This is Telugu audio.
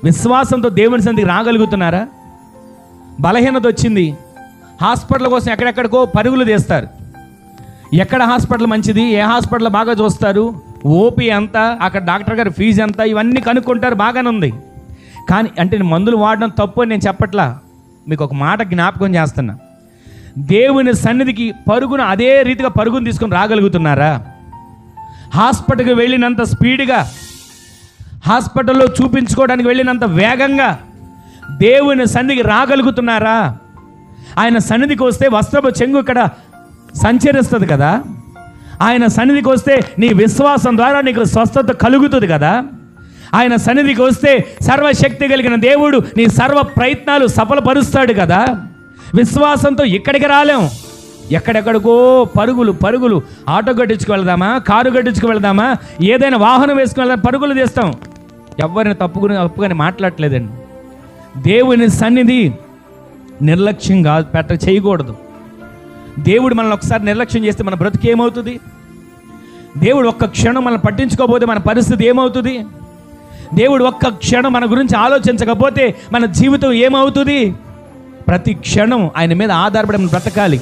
విశ్వాసంతో దేవుని సన్నిధికి రాగలుగుతున్నారా? బలహీనత వచ్చింది, హాస్పిటల్ కోసం ఎక్కడెక్కడికో పరుగులు తీస్తారు. ఎక్కడ హాస్పిటల్ మంచిది, ఏ హాస్పిటల్ బాగా చూస్తారు, ఓపీ ఎంత, అక్కడ డాక్టర్ గారి ఫీజు ఎంత, ఇవన్నీ కనుక్కుంటారు, బాగానే ఉంది. కానీ అంటే మందులు వాడడం తప్పు అని నేను చెప్పట్లా, మీకు ఒక మాట జ్ఞాపకం చేస్తున్నా. దేవుని సన్నిధికి పరుగున అదే రీతిగా పరుగును తీసుకొని రాగలుగుతున్నారా? హాస్పిటల్కి వెళ్ళినంత స్పీడ్గా, హాస్పిటల్లో చూపించుకోవడానికి వెళ్ళినంత వేగంగా దేవుని సన్నిధికి రాగలుగుతున్నారా? ఆయన సన్నిధికి వస్తే వస్త్రపు చెంగు ఇక్కడ సంచరిస్తుంది కదా, ఆయన సన్నిధికి వస్తే నీ విశ్వాసం ద్వారా నీకు స్వస్థత కలుగుతుంది కదా, ఆయన సన్నిధికి వస్తే సర్వశక్తి కలిగిన దేవుడు నీ సర్వ ప్రయత్నాలు సఫలపరుస్తాడు కదా. విశ్వాసంతో ఇక్కడికి రాలేం, ఎక్కడెక్కడికో పరుగులు, ఆటో గట్టించుకు వెళ్దామా, కారు గట్టించుకు వెళ్దామా, ఏదైనా వాహనం వేసుకుని వెళ్దాం, పరుగులు తీస్తాం. ఎవరిని తప్పుగానే మాట్లాడలేదండి. దేవుని సన్నిధి నిర్లక్ష్యంగా చేయకూడదు. దేవుడు మనల్ని ఒకసారి నిర్లక్ష్యం చేస్తే మన బ్రతుకు ఏమవుతుంది? దేవుడు ఒక్క క్షణం మనల్ని పట్టించుకోకపోతే మన పరిస్థితి ఏమవుతుంది? దేవుడు ఒక్క క్షణం మన గురించి ఆలోచించకపోతే మన జీవితం ఏమవుతుంది? ప్రతి క్షణం ఆయన మీద ఆధారపడి మనం బ్రతకాలి.